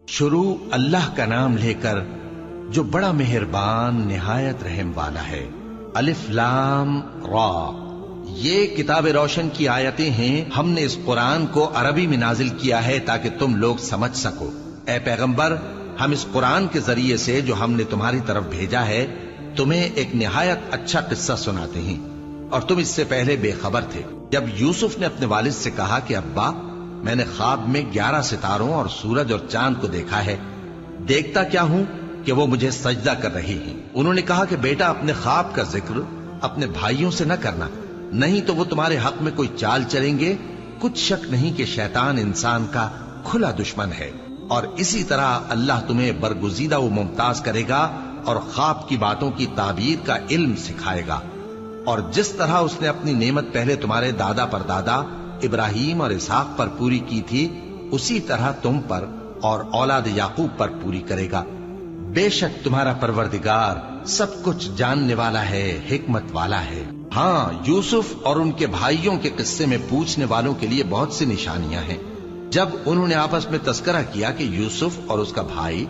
شروع اللہ کا نام لے کر جو بڑا مہربان نہایت رحم والا ہے۔ الف لام را، یہ کتاب روشن کی آیتیں ہیں۔ ہم نے اس قرآن کو عربی میں نازل کیا ہے تاکہ تم لوگ سمجھ سکو۔ اے پیغمبر، ہم اس قرآن کے ذریعے سے جو ہم نے تمہاری طرف بھیجا ہے تمہیں ایک نہایت اچھا قصہ سناتے ہیں، اور تم اس سے پہلے بے خبر تھے۔ جب یوسف نے اپنے والد سے کہا کہ ابا، میں نے خواب میں 11 ستاروں اور سورج اور چاند کو دیکھا ہے، دیکھتا کیا ہوں کہ وہ مجھے سجدہ کر رہے ہیں۔ انہوں نے کہا کہ بیٹا، اپنے خواب کا ذکر اپنے بھائیوں سے نہ کرنا، نہیں تو وہ تمہارے حق میں کوئی چال چلیں گے۔ کچھ شک نہیں کہ شیطان انسان کا کھلا دشمن ہے، اور اسی طرح اللہ تمہیں برگزیدہ و ممتاز کرے گا اور خواب کی باتوں کی تعبیر کا علم سکھائے گا، اور جس طرح اس نے اپنی نعمت پہلے تمہارے دادا پر دادا ابراہیم اور اسحاق پر پوری کی تھی، اسی طرح تم پر اور اولاد یعقوب پر پوری کرے گا۔ بے شک تمہارا پروردگار سب کچھ جاننے والا ہے، حکمت والا ہے۔ ہاں، یوسف اور ان کے بھائیوں کے قصے میں پوچھنے والوں کے لیے بہت سی نشانیاں ہیں۔ جب انہوں نے آپس میں تذکرہ کیا کہ یوسف اور اس کا بھائی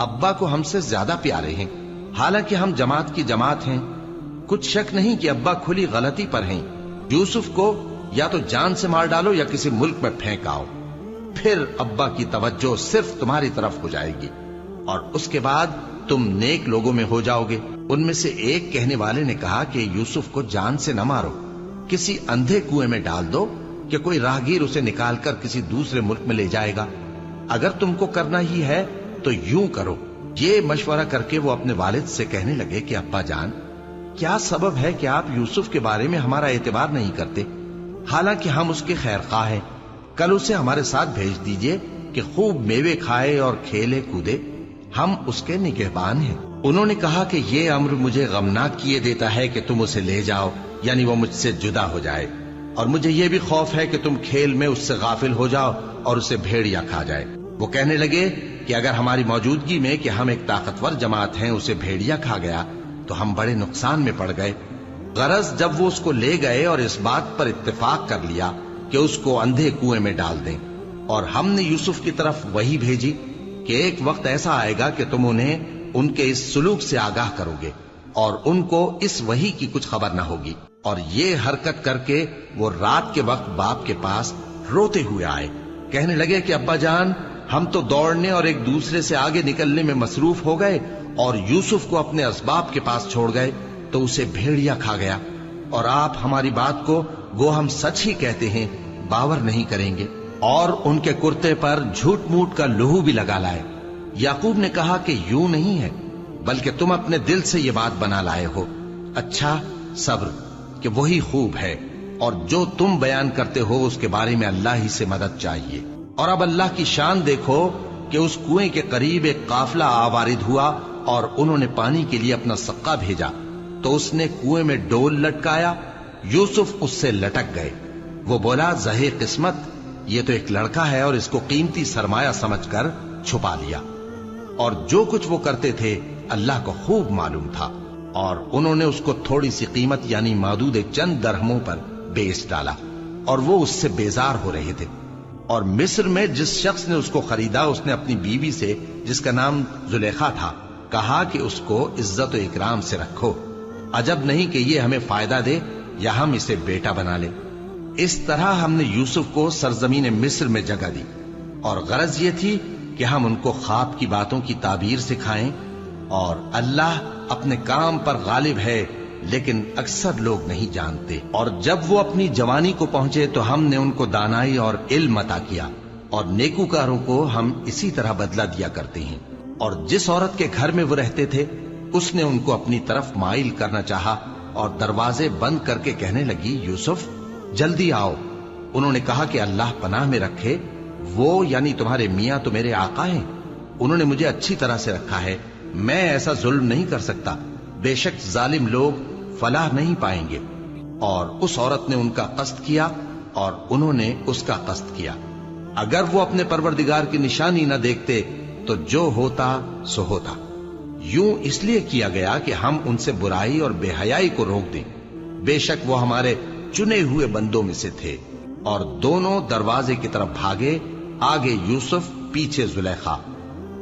ابا کو ہم سے زیادہ پیارے ہیں، حالانکہ ہم جماعت کی جماعت ہیں، کچھ شک نہیں کہ ابا کھلی غلطی پر ہیں۔ یوسف کو یا تو جان سے مار ڈالو یا کسی ملک میں پھینک آؤ، پھر ابا کی توجہ صرف تمہاری طرف ہو جائے گی، اور اس کے بعد تم نیک لوگوں میں ہو جاؤ گے۔ ان میں سے ایک کہنے والے نے کہا کہ یوسف کو جان سے نہ مارو، کسی اندھے کنویں میں ڈال دو کہ کوئی راہگیر اسے نکال کر کسی دوسرے ملک میں لے جائے گا۔ اگر تم کو کرنا ہی ہے تو یوں کرو۔ یہ مشورہ کر کے وہ اپنے والد سے کہنے لگے کہ ابا جان، کیا سبب ہے کہ آپ یوسف کے بارے میں ہمارا اعتبار نہیں کرتے، حالانکہ ہم اس کے خیر خواہ ہیں؟ کل اسے ہمارے ساتھ بھیج دیجئے کہ خوب میوے کھائے اور کھیلے کودے، ہم اس کے نگہبان ہیں۔ انہوں نے کہا کہ یہ امر مجھے غمناک کیے دیتا ہے کہ تم اسے لے جاؤ، یعنی وہ مجھ سے جدا ہو جائے، اور مجھے یہ بھی خوف ہے کہ تم کھیل میں اس سے غافل ہو جاؤ اور اسے بھیڑیا کھا جائے۔ وہ کہنے لگے کہ اگر ہماری موجودگی میں کہ ہم ایک طاقتور جماعت ہیں اسے بھیڑیا کھا گیا تو ہم بڑے نقصان میں پڑ گئے۔ غرض جب وہ اس کو لے گئے اور اس بات پر اتفاق کر لیا کہ اس کو اندھے کنویں میں ڈال دیں، اور ہم نے یوسف کی طرف وحی بھیجی کہ ایک وقت ایسا آئے گا کہ تم انہیں ان کے اس سلوک سے آگاہ کرو گے، اور ان کو اس وحی کی کچھ خبر نہ ہوگی۔ اور یہ حرکت کر کے وہ رات کے وقت باپ کے پاس روتے ہوئے آئے، کہنے لگے کہ ابا جان، ہم تو دوڑنے اور ایک دوسرے سے آگے نکلنے میں مصروف ہو گئے اور یوسف کو اپنے اسباب کے پاس چھوڑ گئے تو اسے بھیڑیا کھا گیا، اور آپ ہماری بات کو گو ہم سچ ہی کہتے ہیں باور نہیں کریں گے۔ اور ان کے کرتے پر جھوٹ موٹ کا لہو بھی لگا لائے۔ یعقوب نے کہا کہ یوں نہیں ہے، بلکہ تم اپنے دل سے یہ بات بنا لائے ہو۔ اچھا، صبر کہ وہی خوب ہے، اور جو تم بیان کرتے ہو اس کے بارے میں اللہ ہی سے مدد چاہیے۔ اور اب اللہ کی شان دیکھو کہ اس کنویں کے قریب ایک قافلہ آوارد ہوا اور انہوں نے پانی کے لیے اپنا سقا بھیجا، تو اس نے کنویں میں ڈول لٹکایا، یوسف اس سے لٹک گئے۔ وہ بولا، زہے قسمت، یہ تو ایک لڑکا ہے، اور اس کو قیمتی سرمایہ سمجھ کر چھپا لیا۔ اور جو کچھ وہ کرتے تھے اللہ کو خوب معلوم تھا، اور انہوں نے اس کو تھوڑی سی قیمت یعنی مادود چند درہموں پر بیچ ڈالا، اور وہ اس سے بیزار ہو رہے تھے۔ اور مصر میں جس شخص نے اس کو خریدا، اس نے اپنی بیوی سے جس کا نام زلیخا تھا کہا کہ اس کو عزت و اکرام سے رکھو، عجب نہیں کہ یہ ہمیں فائدہ دے یا ہم اسے بیٹا بنا لیں۔ اس طرح ہم نے یوسف کو سرزمین مصر میں جگہ دی، اور غرض یہ تھی کہ ہم ان کو خواب کی باتوں کی تعبیر سکھائیں، اور اللہ اپنے کام پر غالب ہے لیکن اکثر لوگ نہیں جانتے۔ اور جب وہ اپنی جوانی کو پہنچے تو ہم نے ان کو دانائی اور علم عطا کیا، اور نیکوکاروں کو ہم اسی طرح بدلہ دیا کرتے ہیں۔ اور جس عورت کے گھر میں وہ رہتے تھے اس نے ان کو اپنی طرف مائل کرنا چاہا، اور دروازے بند کر کے کہنے لگی، یوسف جلدی آؤ۔ انہوں نے کہا کہ اللہ پناہ میں رکھے، وہ یعنی تمہارے میاں تو میرے آقا ہیں، انہوں نے مجھے اچھی طرح سے رکھا ہے، میں ایسا ظلم نہیں کر سکتا، بے شک ظالم لوگ فلاح نہیں پائیں گے۔ اور اس عورت نے ان کا قصد کیا اور انہوں نے اس کا قصد کیا۔ اگر وہ اپنے پروردگار کی نشانی نہ دیکھتے تو جو ہوتا سو ہوتا۔ یوں اس لیے کیا گیا کہ ہم ان سے برائی اور بے حیائی کو روک دیں، بے شک وہ ہمارے چنے ہوئے بندوں میں سے تھے۔ اور دونوں دروازے کی طرف بھاگے، آگے یوسف پیچھے زلیخا۔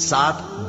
7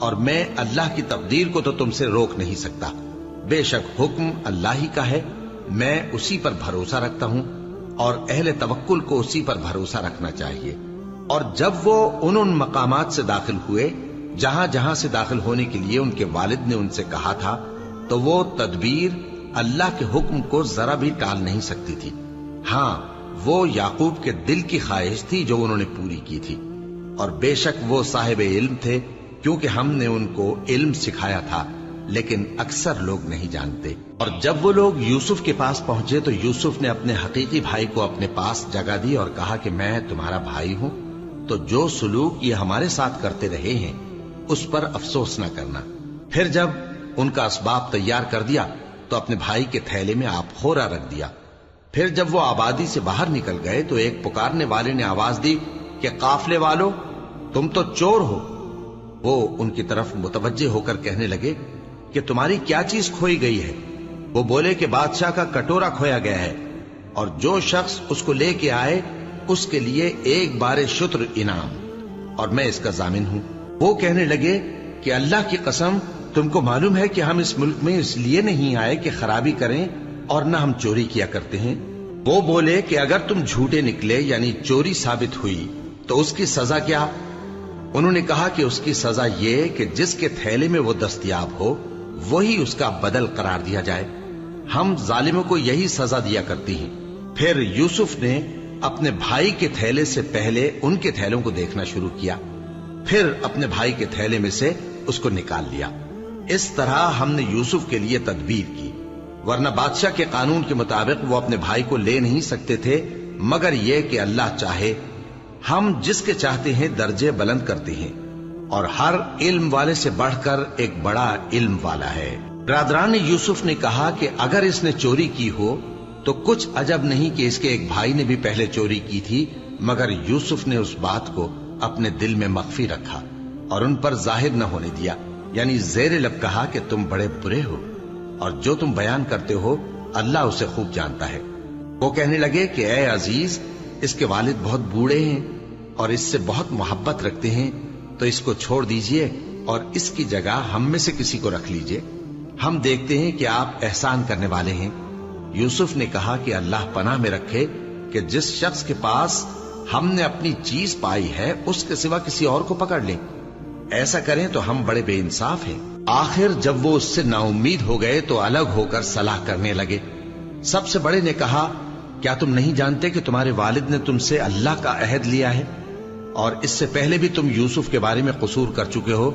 اور میں اللہ کی تقدیر کو تو تم سے روک نہیں سکتا. بے شک حکم اللہ ہی کا ہے، میں اسی پر بھروسہ رکھتا ہوں اور اہل توکل کو اسی پر بھروسہ رکھنا چاہیے. اور جب وہ ان مقامات سے داخل ہوئے جہاں جہاں سے داخل ہونے کے لیے ان کے والد نے ان سے کہا تھا، تو وہ تدبیر اللہ کے حکم کو ذرا بھی ٹال نہیں سکتی تھی. ہاں، وہ یعقوب کے دل کی خواہش تھی جو انہوں نے پوری کی تھی. اور بے شک وہ صاحب علم تھے، کیونکہ ہم نے ان کو علم سکھایا تھا، لیکن اکثر لوگ نہیں جانتے. اور جب وہ لوگ یوسف کے پاس پہنچے تو یوسف نے اپنے حقیقی بھائی کو اپنے پاس جگہ دی اور کہا کہ میں تمہارا بھائی ہوں، تو جو سلوک یہ ہمارے ساتھ کرتے رہے ہیں اس پر افسوس نہ کرنا. پھر جب ان کا اسباب تیار کر دیا تو اپنے بھائی کے تھیلے میں آپ خورا رکھ دیا. پھر جب وہ آبادی سے باہر نکل گئے تو ایک پکارنے والے نے آواز دی کہ قافلے والو، تم تو چور ہو. وہ ان کی طرف متوجہ ہو کر کہنے لگے کہ تمہاری کیا چیز کھوئی گئی ہے؟ وہ بولے کہ بادشاہ کا کٹورا کھویا گیا ہے، اور جو شخص اس کو لے کے آئے اس کے لیے 1 بار شتر انعام، اور میں اس کا ضامن ہوں. وہ کہنے لگے کہ اللہ کی قسم، تم کو معلوم ہے کہ ہم اس ملک میں اس لیے نہیں آئے کہ خرابی کریں اور نہ ہم چوری کیا کرتے ہیں. وہ بولے کہ اگر تم جھوٹے نکلے یعنی چوری ثابت ہوئی تو اس کی سزا کیا؟ انہوں نے کہا کہ اس کی سزا یہ کہ جس کے تھیلے میں وہ دستیاب ہو وہی اس کا بدل قرار دیا جائے. ہم ظالموں کو یہی سزا دیا کرتی ہیں. پھر یوسف نے اپنے بھائی کے تھیلے سے پہلے ان کے تھیلوں کو دیکھنا شروع کیا، پھر اپنے بھائی کے تھیلے میں سے اس کو نکال لیا. اس طرح ہم نے یوسف کے لیے تدبیر کی، ورنہ بادشاہ کے قانون کے مطابق وہ اپنے بھائی کو لے نہیں سکتے تھے مگر یہ کہ اللہ چاہے. ہم جس کے چاہتے ہیں درجے بلند کرتے ہیں، اور ہر علم والے سے بڑھ کر ایک بڑا علم والا ہے. برادران یوسف نے کہا کہ اگر اس نے چوری کی ہو تو کچھ عجب نہیں کہ اس کے ایک بھائی نے بھی پہلے چوری کی تھی، مگر یوسف نے اس بات کو اپنے دل میں مخفی رکھا اور ان پر ظاہر نہ ہونے دیا، یعنی زیر لب کہا کہ تم بڑے برے ہو اور جو تم بیان کرتے ہو اللہ اسے خوب جانتا ہے. وہ کہنے لگے کہ اے عزیز، اس کے والد بہت بوڑھے ہیں اور اس سے بہت محبت رکھتے ہیں، تو اس کو چھوڑ دیجئے اور اس کی جگہ ہم میں سے کسی کو رکھ لیجئے، ہم دیکھتے ہیں کہ آپ احسان کرنے والے ہیں. یوسف نے کہا کہ اللہ پناہ میں رکھے کہ جس شخص کے پاس ہم نے اپنی چیز پائی ہے اس کے سوا کسی اور کو پکڑ لیں. ایسا کریں تو ہم بڑے بے انصاف ہیں. آخر جب وہ اس سے نا امید ہو گئے تو الگ ہو کر صلاح کرنے لگے. سب سے بڑے نے کہا کیا تم نہیں جانتے کہ تمہارے والد نے تم سے اللہ کا عہد لیا ہے اور اس سے پہلے بھی تم یوسف کے بارے میں قصور کر چکے ہو؟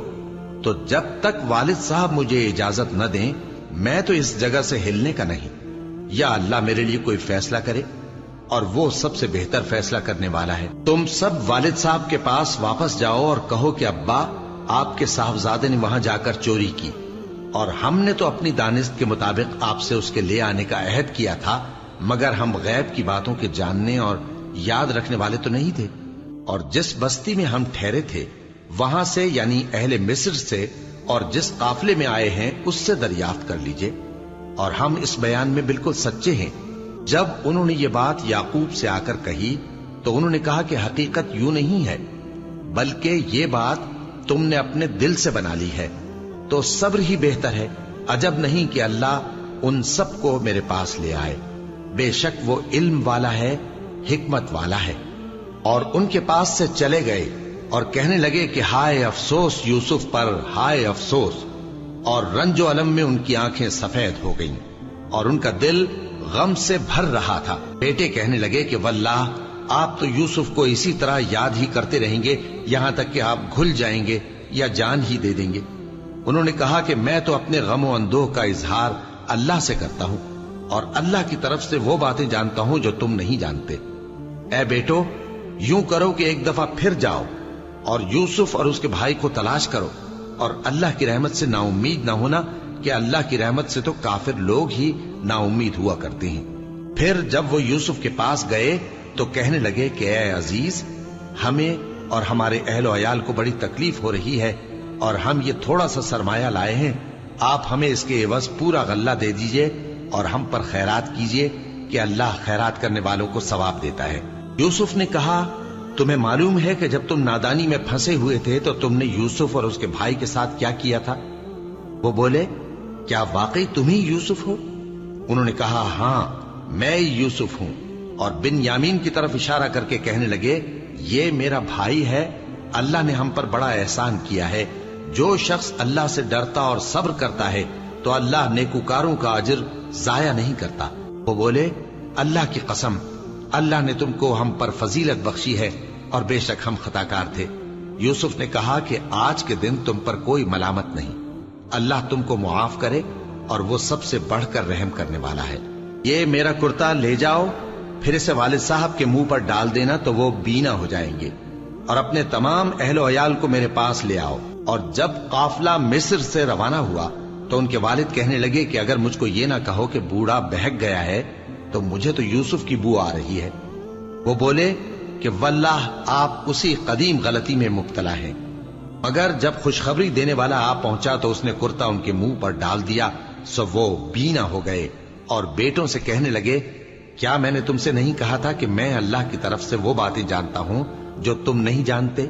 تو جب تک والد صاحب مجھے اجازت نہ دیں میں تو اس جگہ سے ہلنے کا نہیں. یا اللہ میرے لیے کوئی فیصلہ کرے، اور وہ سب سے بہتر فیصلہ کرنے والا ہے. تم سب والد صاحب کے پاس واپس جاؤ اور کہو کہ ابا، آپ کے صاحبزادے نے وہاں جا کر چوری کی، اور ہم نے تو اپنی دانست کے مطابق آپ سے اس کے لے آنے کا عہد کیا تھا، مگر ہم غیب کی باتوں کے جاننے اور یاد رکھنے والے تو نہیں تھے. اور جس بستی میں ہم ٹھہرے تھے وہاں سے یعنی اہل مصر سے اور جس قافلے میں آئے ہیں اس سے دریافت کر لیجئے، اور ہم اس بیان میں بالکل سچے ہیں. جب انہوں نے یہ بات یعقوب سے آ کر کہی تو انہوں نے کہا کہ حقیقت یوں نہیں ہے، بلکہ یہ بات تم نے اپنے دل سے بنا لی ہے، تو صبر ہی بہتر ہے. عجب نہیں کہ اللہ ان سب کو میرے پاس لے آئے، بے شک وہ علم والا ہے، حکمت والا ہے. اور ان کے پاس سے چلے گئے اور کہنے لگے کہ ہائے افسوس یوسف پر، ہائے افسوس. اور رنج و الم میں ان کی آنکھیں سفید ہو گئیں اور ان کا دل غم سے بھر رہا تھا. بیٹے کہنے لگے کہ واللہ آپ تو یوسف کو اسی طرح یاد ہی کرتے رہیں گے یہاں تک کہ آپ گھل جائیں گے یا جان ہی دے دیں گے. انہوں نے کہا کہ میں تو اپنے غم و اندوہ کا اظہار اللہ سے کرتا ہوں اور اللہ کی طرف سے وہ باتیں جانتا ہوں جو تم نہیں جانتے. اے بیٹو، یوں کرو کہ ایک دفعہ پھر جاؤ اور یوسف اور اس کے بھائی کو تلاش کرو، اور اللہ کی رحمت سے نا امید نہ ہونا کہ اللہ کی رحمت سے تو کافر لوگ ہی نا امید ہوا کرتے ہیں. پھر جب وہ یوسف کے پاس گئے تو کہنے لگے کہ اے عزیز، ہمیں اور ہمارے اہل و عیال کو بڑی تکلیف ہو رہی ہے اور ہم یہ تھوڑا سا سرمایہ لائے ہیں، آپ ہمیں اس کے عوض پورا غلہ دے دیجئے اور ہم پر خیرات کیجئے کہ اللہ خیرات کرنے والوں کو ثواب دیتا ہے. یوسف نے کہا تمہیں معلوم ہے کہ جب تم نادانی میں پھنسے ہوئے تھے تو تم نے یوسف اور اس کے بھائی کے ساتھ کیا کیا تھا؟ وہ بولے کیا واقعی تم ہی یوسف ہو؟ انہوں نے کہا ہاں میں یوسف ہوں، اور بن یامین کی طرف اشارہ کر کے کہنے لگے یہ میرا بھائی ہے، اللہ نے ہم پر بڑا احسان کیا ہے، جو شخص اللہ سے ڈرتا اور صبر کرتا ہے تو اللہ نیکوکاروں کا اجر ضائع نہیں کرتا۔ وہ بولے اللہ کی قسم اللہ نے تم کو ہم پر فضیلت بخشی ہے اور بے شک ہم خطاکار تھے۔ یوسف نے کہا کہ آج کے دن تم پر کوئی ملامت نہیں، اللہ تم کو معاف کرے اور وہ سب سے بڑھ کر رحم کرنے والا ہے۔ یہ میرا کرتا لے جاؤ، پھر اسے والد صاحب کے منہ پر ڈال دینا تو وہ بینا ہو جائیں گے، اور اپنے تمام اہل و عیال کو میرے پاس لے آؤ۔ اور جب قافلہ مصر سے روانہ ہوا تو ان کے والد کہنے لگے کہ اگر مجھ کو یہ نہ کہو کہ بوڑھا بہک گیا ہے تو مجھے تو یوسف کی بو آ رہی ہے۔ وہ بولے کہ واللہ آپ اسی قدیم غلطی میں مبتلا ہیں۔ مگر جب خوشخبری دینے والا آ پہنچا تو اس نے کرتا ان کے منہ پر ڈال دیا، سو وہ بینا ہو گئے اور بیٹوں سے کہنے لگے کیا میں نے تم سے نہیں کہا تھا کہ میں اللہ کی طرف سے وہ باتیں جانتا ہوں جو تم نہیں جانتے؟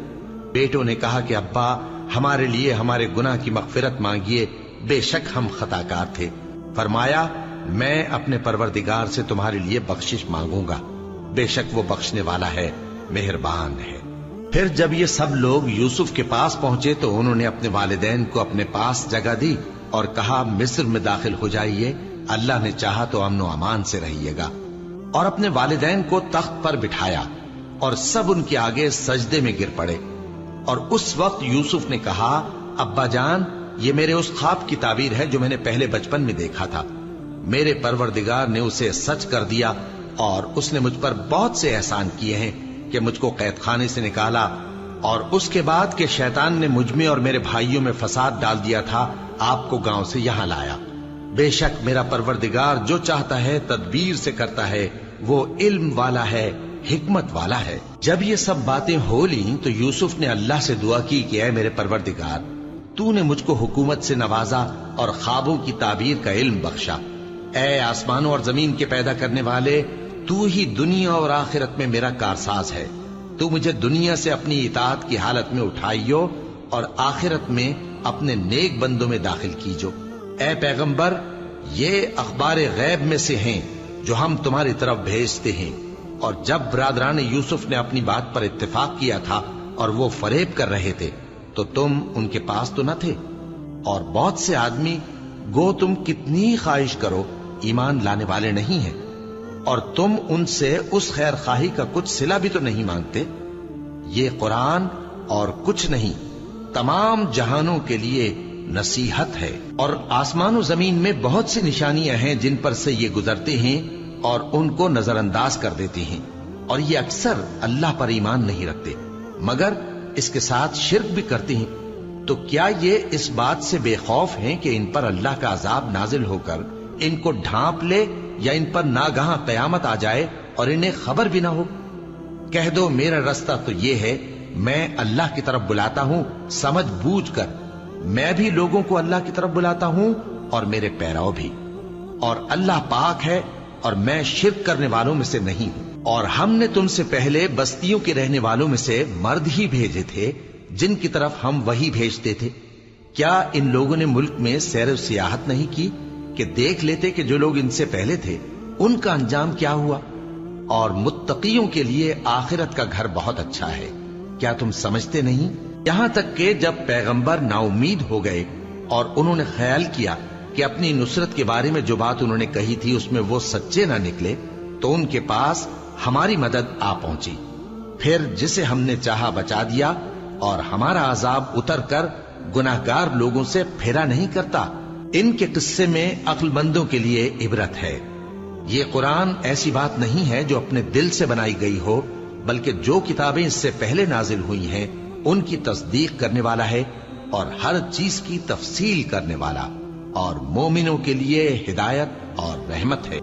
بیٹوں نے کہا کہ ابا ہمارے لیے ہمارے گناہ کی مغفرت مانگیے، بے شک ہم خطاکار تھے۔ فرمایا میں اپنے پروردگار سے تمہارے لیے بخشش مانگوں گا، بے شک وہ بخشنے والا ہے، مہربان ہے۔ پھر جب یہ سب لوگ یوسف کے پاس پہنچے تو انہوں نے اپنے والدین کو اپنے پاس جگہ دی اور کہا مصر میں داخل ہو جائیے، اللہ نے چاہا تو امن و امان سے رہیے گا۔ اور اپنے والدین کو تخت پر بٹھایا اور سب ان کے آگے سجدے میں گر پڑے۔ اور اس وقت یوسف نے کہا ابا جان یہ میرے اس خواب کی تعبیر ہے جو میں نے پہلے بچپن میں دیکھا تھا، میرے پروردگار نے اسے سچ کر دیا اور اس نے مجھ پر بہت سے احسان کیے ہیں کہ مجھ کو قید خانے سے نکالا، اور اس کے بعد کہ شیطان نے مجھ میں اور میرے بھائیوں میں فساد ڈال دیا تھا آپ کو گاؤں سے یہاں لایا۔ بے شک میرا پروردگار جو چاہتا ہے تدبیر سے کرتا ہے، وہ علم والا ہے، حکمت والا ہے۔ جب یہ سب باتیں ہو لیں تو یوسف نے اللہ سے دعا کی کہ اے میرے پروردگار تو نے مجھ کو حکومت سے نوازا اور خوابوں کی تعبیر کا علم بخشا۔ اے آسمانوں اور زمین کے پیدا کرنے والے، تو ہی دنیا اور آخرت میں میرا کارساز ہے، تو مجھے دنیا سے اپنی اطاعت کی حالت میں اٹھائیو اور آخرت میں اپنے نیک بندوں میں داخل کیجو۔ اے پیغمبر یہ اخبار غیب میں سے ہیں جو ہم تمہاری طرف بھیجتے ہیں۔ اور جب برادران یوسف نے اپنی بات پر اتفاق کیا تھا اور وہ فریب کر رہے تھے تو تم ان کے پاس تو نہ تھے، اور بہت سے آدمی گو تم کتنی خواہش کرو ایمان لانے والے نہیں ہیں، اور تم ان سے اس خیر خواہی کا کچھ صلہ بھی تو نہیں مانگتے۔ یہ قرآن اور کچھ نہیں تمام جہانوں کے لیے نصیحت ہے، اور آسمان و زمین میں بہت سی نشانیاں ہیں جن پر سے یہ گزرتے ہیں اور ان کو نظر انداز کر دیتے ہیں، اور یہ اکثر اللہ پر ایمان نہیں رکھتے مگر اس کے ساتھ شرک بھی کرتے ہیں۔ تو کیا یہ اس بات سے بے خوف ہیں کہ ان پر اللہ کا عذاب نازل ہو کر ان کو ڈھانپ لے، یا ان پر ناگہاں قیامت آ جائے اور انہیں خبر بھی نہ ہو؟ کہہ دو میرا رستہ تو یہ ہے، میں اللہ کی طرف بلاتا ہوں سمجھ بوجھ کر، میں بھی لوگوں کو اللہ کی طرف بلاتا ہوں اور میرے پیراؤ بھی، اور اللہ پاک ہے اور میں شرک کرنے والوں میں سے نہیں ہوں۔ اور ہم نے تم سے پہلے بستیوں کے رہنے والوں میں سے مرد ہی بھیجے تھے جن کی طرف ہم وہی بھیجتے تھے۔ کیا ان لوگوں نے ملک میں سیر و سیاحت نہیں کی کہ دیکھ لیتے کہ جو لوگ ان سے پہلے تھے ان کا انجام کیا ہوا؟ اور متقیوں کے لیے آخرت کا گھر بہت اچھا ہے، کیا تم سمجھتے نہیں؟ یہاں تک کہ جب پیغمبر نا امید ہو گئے اور انہوں نے خیال کیا کہ اپنی نصرت کے بارے میں جو بات انہوں نے کہی تھی اس میں وہ سچے نہ نکلے، تو ان کے پاس ہماری مدد آ پہنچی، پھر جسے ہم نے چاہا بچا دیا، اور ہمارا عذاب اتر کر گناہگار لوگوں سے پھیرا نہیں کرتا۔ ان کے قصے میں عقل مندوں کے لیے عبرت ہے۔ یہ قرآن ایسی بات نہیں ہے جو اپنے دل سے بنائی گئی ہو، بلکہ جو کتابیں اس سے پہلے نازل ہوئی ہیں ان کی تصدیق کرنے والا ہے اور ہر چیز کی تفصیل کرنے والا، اور مومنوں کے لیے ہدایت اور رحمت ہے۔